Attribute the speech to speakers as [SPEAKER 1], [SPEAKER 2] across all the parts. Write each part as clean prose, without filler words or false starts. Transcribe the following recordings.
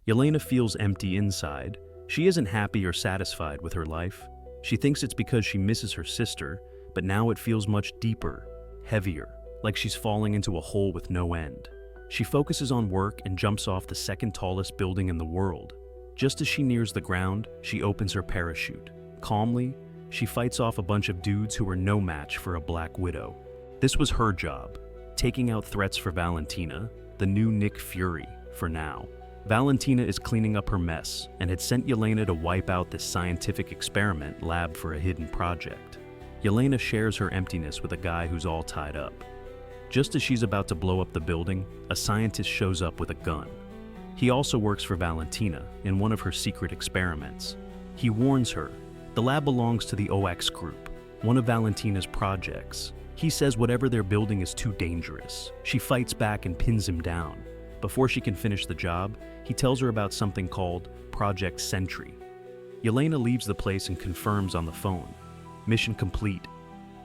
[SPEAKER 1] Yelena feels empty inside. She isn't happy or satisfied with her life. She thinks it's because she misses her sister, but now it feels much deeper, heavier, like she's falling into a hole with no end. She focuses on work and jumps off the second tallest building in the world. Just as she nears the ground, she opens her parachute. Calmly, she fights off a bunch of dudes who are no match for a Black Widow. This was her job, taking out threats for Valentina, the new Nick Fury, for now. Valentina is cleaning up her mess and had sent Yelena to wipe out this scientific experiment lab for a hidden project. Yelena shares her emptiness with a guy who's all tied up. Just as she's about to blow up the building, a scientist shows up with a gun. He also works for Valentina in one of her secret experiments. He warns her, the lab belongs to the OX group, one of Valentina's projects. He says whatever they're building is too dangerous. She fights back and pins him down. Before she can finish the job, he tells her about something called Project Sentry. Yelena leaves the place and confirms on the phone. Mission complete.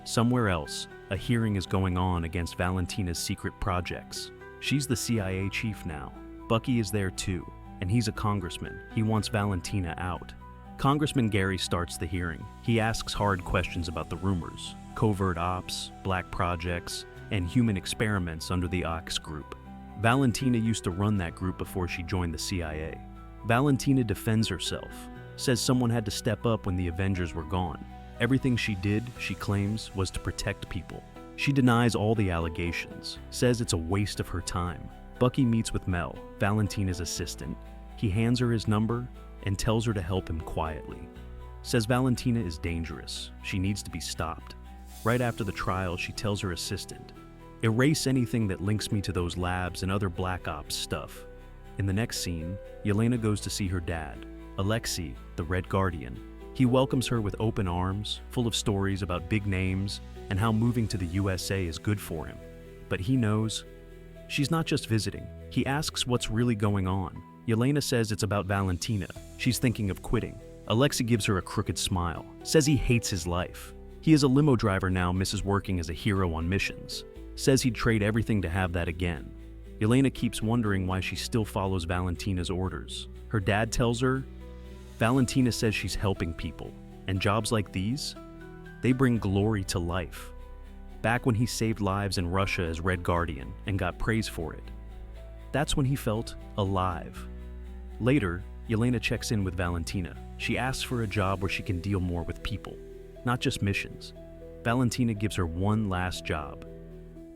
[SPEAKER 1] Somewhere else, a hearing is going on against Valentina's secret projects. She's the CIA chief now. Bucky is there too, and he's a congressman. He wants Valentina out. Congressman Gary starts the hearing. He asks hard questions about the rumors, covert ops, black projects, and human experiments under the OX group. Valentina used to run that group before she joined the CIA. Valentina defends herself, says someone had to step up when the Avengers were gone. Everything she did, she claims, was to protect people. She denies all the allegations, says it's a waste of her time. Bucky meets with Mel, Valentina's assistant. He hands her his number and tells her to help him quietly. Says Valentina is dangerous. She needs to be stopped. Right after the trial, she tells her assistant, erase anything that links me to those labs and other Black Ops stuff. In the next scene, Yelena goes to see her dad, Alexei, the Red Guardian. He welcomes her with open arms, full of stories about big names and how moving to the USA is good for him. But he knows she's not just visiting. He asks what's really going on. Yelena says it's about Valentina. She's thinking of quitting. Alexei gives her a crooked smile, says he hates his life. He is a limo driver now, misses working as a hero on missions. Says he'd trade everything to have that again. Yelena keeps wondering why she still follows Valentina's orders. Her dad tells her, Valentina says she's helping people, and jobs like these, they bring glory to life. Back when he saved lives in Russia as Red Guardian and got praise for it. That's when he felt alive. Later, Yelena checks in with Valentina. She asks for a job where she can deal more with people, not just missions. Valentina gives her one last job.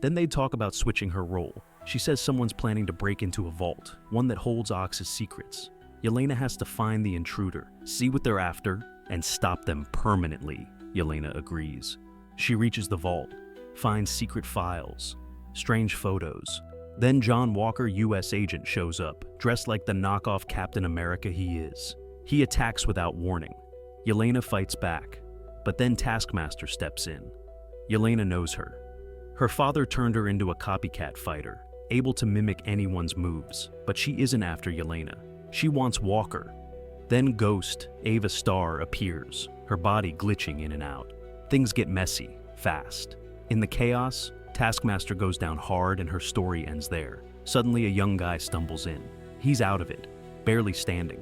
[SPEAKER 1] Then they talk about switching her role. She says someone's planning to break into a vault, one that holds Ox's secrets. Yelena has to find the intruder, see what they're after, and stop them permanently. Yelena agrees. She reaches the vault, finds secret files, strange photos. Then John Walker, US agent, shows up, dressed like the knockoff Captain America he is. He attacks without warning. Yelena fights back, but then Taskmaster steps in. Yelena knows her. Her father turned her into a copycat fighter, able to mimic anyone's moves, but she isn't after Yelena. She wants Walker. Then Ghost, Ava Starr, appears, her body glitching in and out. Things get messy, fast. In the chaos, Taskmaster goes down hard and her story ends there. Suddenly a young guy stumbles in. He's out of it, barely standing.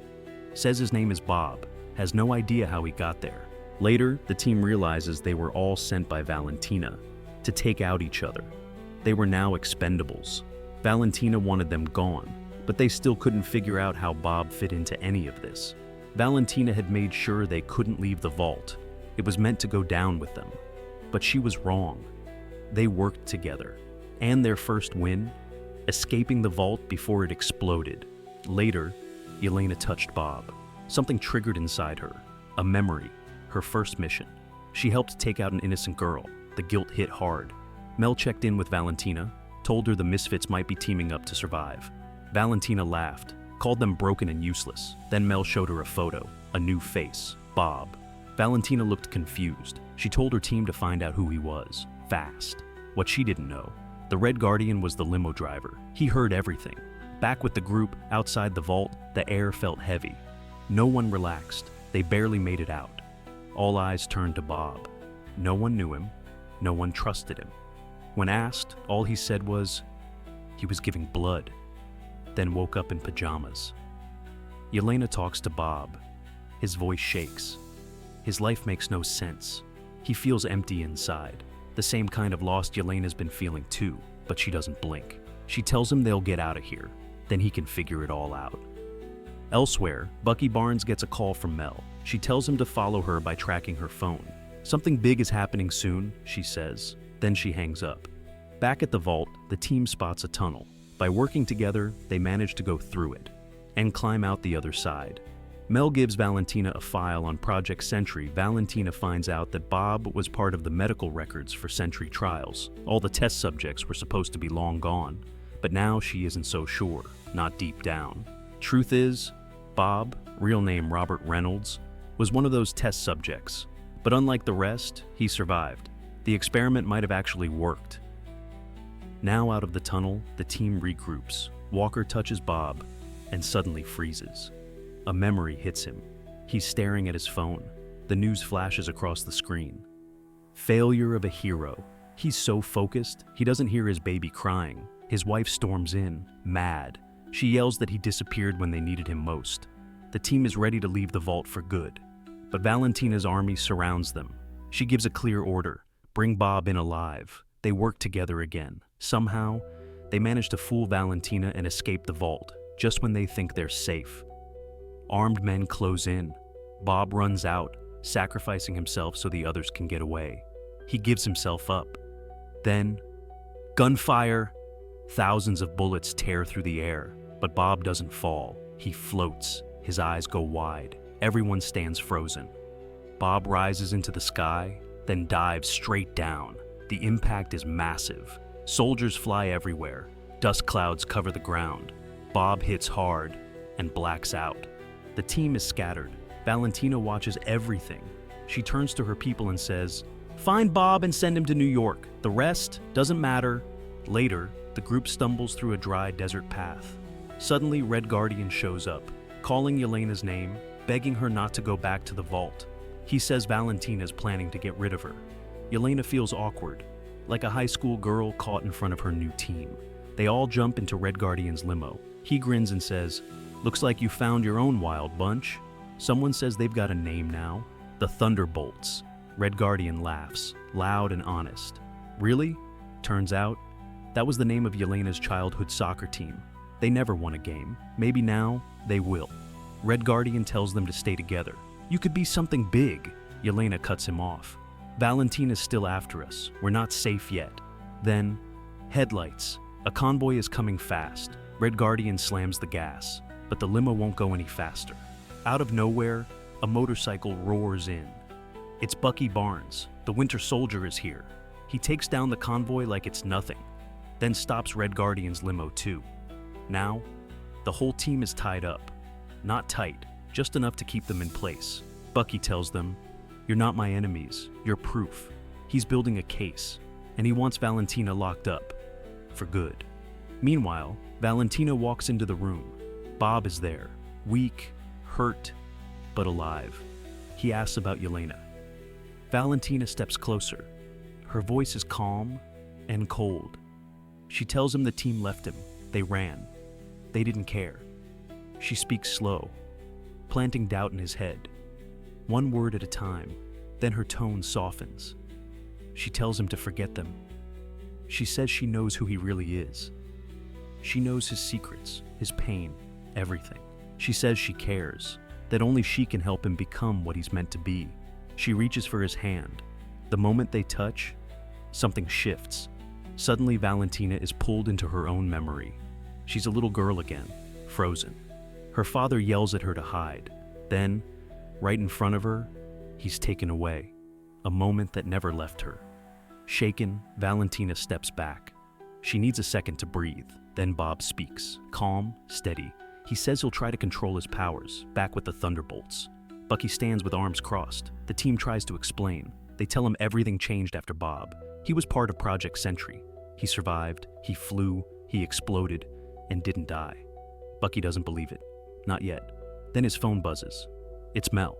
[SPEAKER 1] Says his name is Bob, has no idea how he got there. Later, the team realizes they were all sent by Valentina to take out each other. They were now expendables. Valentina wanted them gone, but they still couldn't figure out how Bob fit into any of this. Valentina had made sure they couldn't leave the vault. It was meant to go down with them. But she was wrong. They worked together. And their first win? Escaping the vault before it exploded. Later, Yelena touched Bob. Something triggered inside her. A memory. Her first mission. She helped take out an innocent girl. The guilt hit hard. Mel checked in with Valentina, told her the Misfits might be teaming up to survive. Valentina laughed, called them broken and useless. Then Mel showed her a photo, a new face, Bob. Valentina looked confused. She told her team to find out who he was, fast. What she didn't know, the Red Guardian was the limo driver. He heard everything. Back with the group, outside the vault, the air felt heavy. No one relaxed. They barely made it out. All eyes turned to Bob. No one knew him. No one trusted him. When asked, all he said was, he was giving blood, then woke up in pajamas. Yolena talks to Bob. His voice shakes. His life makes no sense. He feels empty inside. The same kind of lost Yolena's been feeling too, but she doesn't blink. She tells him they'll get out of here, then he can figure it all out. Elsewhere, Bucky Barnes gets a call from Mel. She tells him to follow her by tracking her phone. Something big is happening soon, she says. Then she hangs up. Back at the vault, the team spots a tunnel. By working together, they manage to go through it and climb out the other side. Mel gives Valentina a file on Project Sentry. Valentina finds out that Bob was part of the medical records for Sentry trials. All the test subjects were supposed to be long gone, but now she isn't so sure, not deep down. Truth is, Bob, real name Robert Reynolds, was one of those test subjects, but unlike the rest, he survived. The experiment might have actually worked. Now out of the tunnel, the team regroups. Walker touches Bob and suddenly freezes. A memory hits him. He's staring at his phone. The news flashes across the screen. Failure of a hero. He's so focused, he doesn't hear his baby crying. His wife storms in, mad. She yells that he disappeared when they needed him most. The team is ready to leave the vault for good. But Valentina's army surrounds them. She gives a clear order. Bring Bob in alive. They work together again. Somehow, they manage to fool Valentina and escape the vault, just when they think they're safe. Armed men close in. Bob runs out, sacrificing himself so the others can get away. He gives himself up. Then, gunfire. Thousands of bullets tear through the air, but Bob doesn't fall. He floats. His eyes go wide. Everyone stands frozen. Bob rises into the sky, then dives straight down. The impact is massive. Soldiers fly everywhere. Dust clouds cover the ground. Bob hits hard and blacks out. The team is scattered. Valentina watches everything. She turns to her people and says, "Find Bob and send him to New York. The rest doesn't matter." Later, the group stumbles through a dry desert path. Suddenly, Red Guardian shows up, calling Yolena's name, begging her not to go back to the vault. He says Valentina's planning to get rid of her. Yolena feels awkward, like a high school girl caught in front of her new team. They all jump into Red Guardian's limo. He grins and says, "Looks like you found your own wild bunch." Someone says they've got a name now, the Thunderbolts. Red Guardian laughs, loud and honest. Really? Turns out, that was the name of Yolena's childhood soccer team. They never won a game. Maybe now, they will. Red Guardian tells them to stay together. "You could be something big." Yolena cuts him off. "Valentina's still after us. We're not safe yet." Then, headlights. A convoy is coming fast. Red Guardian slams the gas, but the limo won't go any faster. Out of nowhere, a motorcycle roars in. It's Bucky Barnes. The Winter Soldier is here. He takes down the convoy like it's nothing, then stops Red Guardian's limo too. Now, the whole team is tied up. Not tight, just enough to keep them in place. Bucky tells them, "You're not my enemies, you're proof." He's building a case, and he wants Valentina locked up. For good. Meanwhile, Valentina walks into the room. Bob is there, weak, hurt, but alive. He asks about Yolena. Valentina steps closer. Her voice is calm and cold. She tells him the team left him. They ran. They didn't care. She speaks slow, planting doubt in his head. One word at a time, then her tone softens. She tells him to forget them. She says she knows who he really is. She knows his secrets, his pain, everything. She says she cares, that only she can help him become what he's meant to be. She reaches for his hand. The moment they touch, something shifts. Suddenly, Valentina is pulled into her own memory. She's a little girl again, frozen. Her father yells at her to hide. Then, right in front of her, he's taken away. A moment that never left her. Shaken, Valentina steps back. She needs a second to breathe. Then Bob speaks, calm, steady. He says he'll try to control his powers, back with the Thunderbolts. Bucky stands with arms crossed. The team tries to explain. They tell him everything changed after Bob. He was part of Project Sentry. He survived, he flew, he exploded, and didn't die. Bucky doesn't believe it. Not yet. Then his phone buzzes. It's Mel.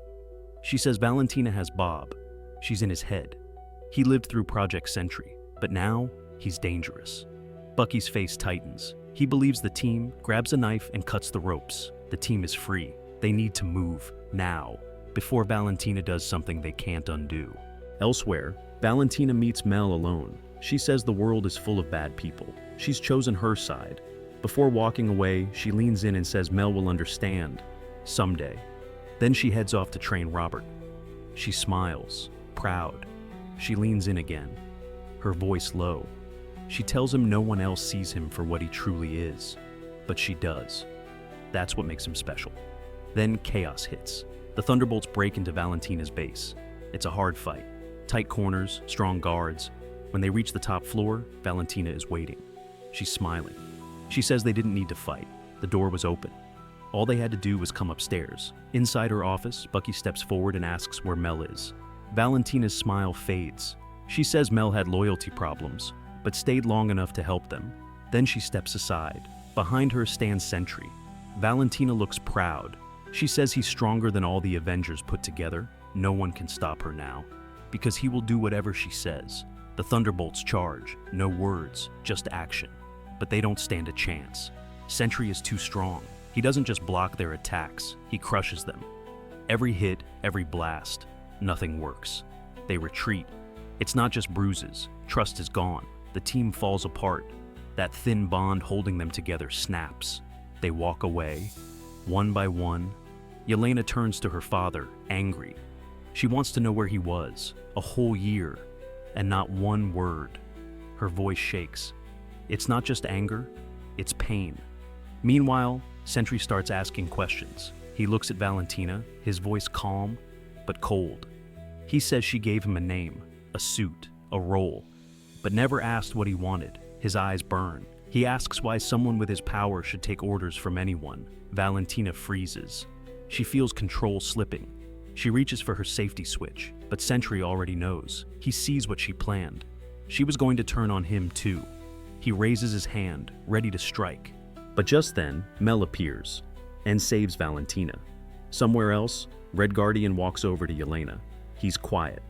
[SPEAKER 1] She says Valentina has Bob. She's in his head. He lived through Project Sentry, but now he's dangerous. Bucky's face tightens. He believes the team, grabs a knife and cuts the ropes. The team is free. They need to move, now, before Valentina does something they can't undo. Elsewhere, Valentina meets Mel alone. She says the world is full of bad people. She's chosen her side. Before walking away, she leans in and says Mel will understand, someday. Then she heads off to train Robert. She smiles, proud. She leans in again, her voice low. She tells him no one else sees him for what he truly is, but she does. That's what makes him special. Then chaos hits. The Thunderbolts break into Valentina's base. It's a hard fight. Tight corners, strong guards. When they reach the top floor, Valentina is waiting. She's smiling. She says they didn't need to fight. The door was open. All they had to do was come upstairs. Inside her office, Bucky steps forward and asks where Mel is. Valentina's smile fades. She says Mel had loyalty problems, but stayed long enough to help them. Then she steps aside. Behind her stands Sentry. Valentina looks proud. She says he's stronger than all the Avengers put together. No one can stop her now, because he will do whatever she says. The Thunderbolts charge. No words, just action. But they don't stand a chance. Sentry is too strong. He doesn't just block their attacks, he crushes them. Every hit, every blast, nothing works. They retreat. It's not just bruises. Trust is gone. The team falls apart. That thin bond holding them together snaps. They walk away, one by one. Yolena turns to her father, angry. She wants to know where he was, a whole year, and not one word. Her voice shakes. It's not just anger, it's pain. Meanwhile, Sentry starts asking questions. He looks at Valentina, his voice calm, but cold. He says she gave him a name, a suit, a role, but never asked what he wanted. His eyes burn. He asks why someone with his power should take orders from anyone. Valentina freezes. She feels control slipping. She reaches for her safety switch, but Sentry already knows. He sees what she planned. She was going to turn on him too. He raises his hand, ready to strike. But just then, Mel appears and saves Valentina. Somewhere else, Red Guardian walks over to Yolena. He's quiet,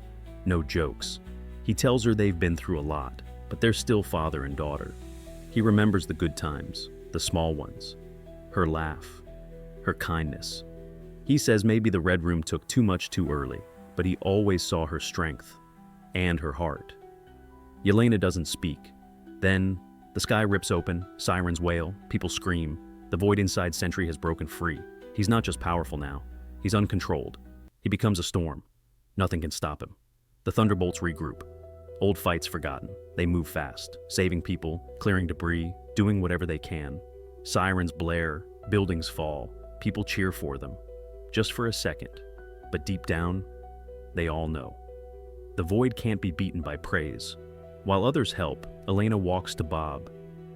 [SPEAKER 1] no jokes. He tells her they've been through a lot, but they're still father and daughter. He remembers the good times, the small ones, her laugh, her kindness. He says maybe the Red Room took too much too early, but he always saw her strength and her heart. Yolena doesn't speak. Then, the sky rips open, sirens wail, people scream. The void inside Sentry has broken free. He's not just powerful now, he's uncontrolled. He becomes a storm. Nothing can stop him. The Thunderbolts regroup. Old fights forgotten. They move fast, saving people, clearing debris, doing whatever they can. Sirens blare, buildings fall, people cheer for them. Just for a second. But deep down, they all know. The void can't be beaten by praise. While others help, Yolena walks to Bob.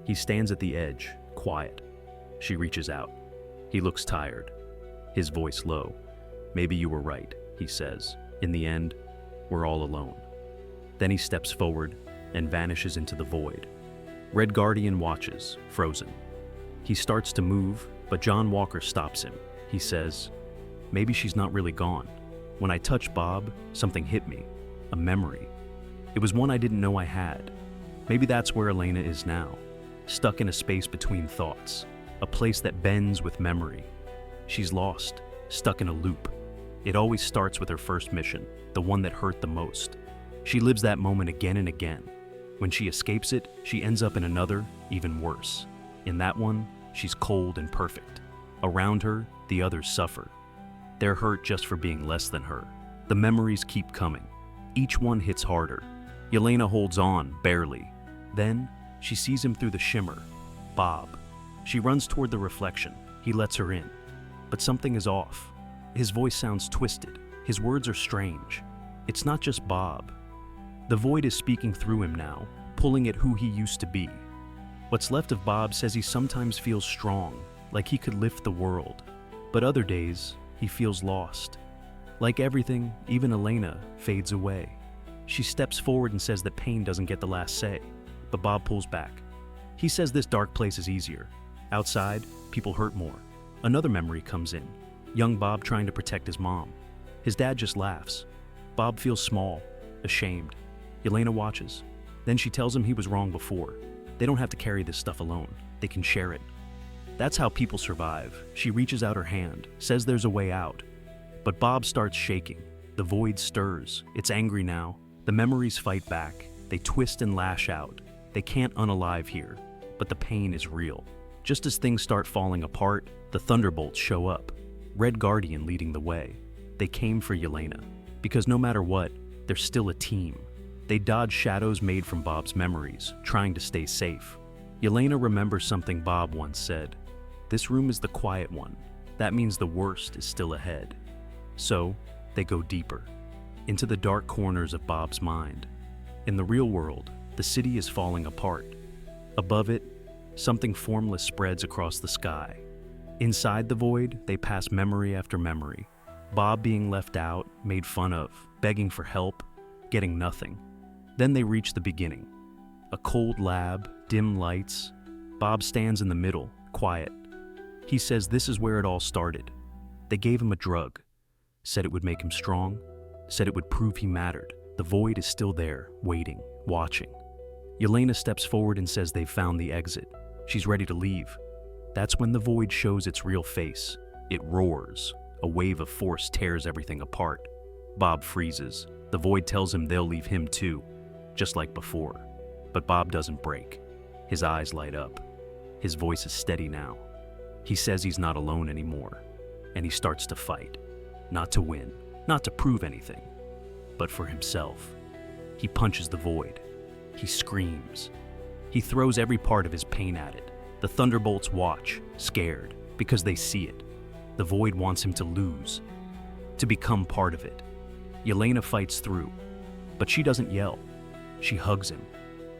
[SPEAKER 1] He stands at the edge, quiet. She reaches out. He looks tired, his voice low. Maybe you were right, he says. In the end, we're all alone. Then he steps forward and vanishes into the void. Red Guardian watches, frozen. He starts to move, but John Walker stops him. He says, maybe she's not really gone. When I touched Bob, something hit me, a memory. It was one I didn't know I had. Maybe that's where Yolena is now, stuck in a space between thoughts, a place that bends with memory. She's lost, stuck in a loop. It always starts with her first mission, the one that hurt the most. She lives that moment again and again. When she escapes it, she ends up in another, even worse. In that one, she's cold and perfect. Around her, the others suffer. They're hurt just for being less than her. The memories keep coming. Each one hits harder. Yolena holds on, barely. Then, she sees him through the shimmer. Bob. She runs toward the reflection. He lets her in. But something is off. His voice sounds twisted. His words are strange. It's not just Bob. The void is speaking through him now, pulling at who he used to be. What's left of Bob says he sometimes feels strong, like he could lift the world. But other days, he feels lost. Like everything, even Yolena fades away. She steps forward and says that pain doesn't get the last say, but Bob pulls back. He says this dark place is easier. Outside, people hurt more. Another memory comes in. Young Bob trying to protect his mom. His dad just laughs. Bob feels small, ashamed. Yolena watches. Then she tells him he was wrong before. They don't have to carry this stuff alone. They can share it. That's how people survive. She reaches out her hand, says there's a way out. But Bob starts shaking. The void stirs. It's angry now. The memories fight back. They twist and lash out. They can't unalive here, but the pain is real. Just as things start falling apart, the Thunderbolts show up. Red Guardian leading the way. They came for Yolena, because no matter what, they're still a team. They dodge shadows made from Bob's memories, trying to stay safe. Yolena remembers something Bob once said. This room is the quiet one. That means the worst is still ahead. So, they go deeper, into the dark corners of Bob's mind. In the real world, the city is falling apart. Above it, something formless spreads across the sky. Inside the void, they pass memory after memory. Bob being left out, made fun of, begging for help, getting nothing. Then they reach the beginning. A cold lab, dim lights. Bob stands in the middle, quiet. He says this is where it all started. They gave him a drug. Said it would make him strong. Said it would prove he mattered. The void is still there, waiting, watching. Yolena steps forward and says they've found the exit. She's ready to leave. That's when the void shows its real face. It roars. A wave of force tears everything apart. Bob freezes. The void tells him they'll leave him too, just like before. But Bob doesn't break. His eyes light up. His voice is steady now. He says he's not alone anymore, and he starts to fight. Not to win, not to prove anything, but for himself. He punches the void. He screams. He throws every part of his pain at it. The Thunderbolts watch, scared, because they see it. The void wants him to lose, to become part of it. Yolena fights through, but she doesn't yell. She hugs him.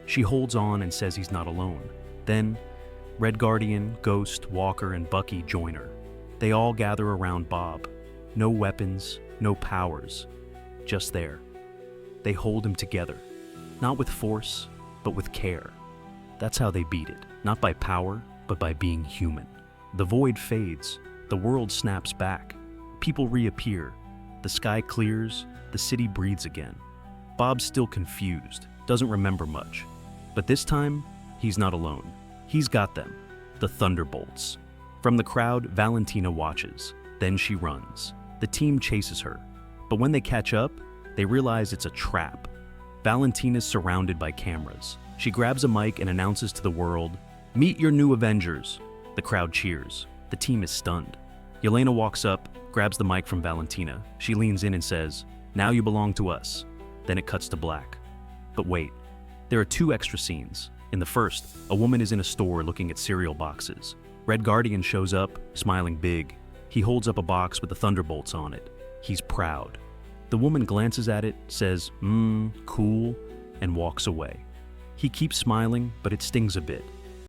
[SPEAKER 1] She holds on and says he's not alone. Then, Red Guardian, Ghost, Walker, and Bucky join her. They all gather around Bob. No weapons, no powers, just there. They hold him together, not with force, but with care. That's how they beat it, not by power, but by being human. The void fades, the world snaps back, people reappear, the sky clears, the city breathes again. Bob's still confused, doesn't remember much, but this time, he's not alone. He's got them, the Thunderbolts. From the crowd, Valentina watches, then she runs. The team chases her, but when they catch up, they realize it's a trap. Valentina's surrounded by cameras. She grabs a mic and announces to the world, "Meet your new Avengers." The crowd cheers. The team is stunned. Yolena walks up, grabs the mic from Valentina. She leans in and says, "Now you belong to us." Then it cuts to black. But wait, there are 2 extra scenes. In the first, a woman is in a store looking at cereal boxes. Red Guardian shows up, smiling big. He holds up a box with the Thunderbolts on it. He's proud. The woman glances at it, says, cool, and walks away. He keeps smiling, but it stings a bit.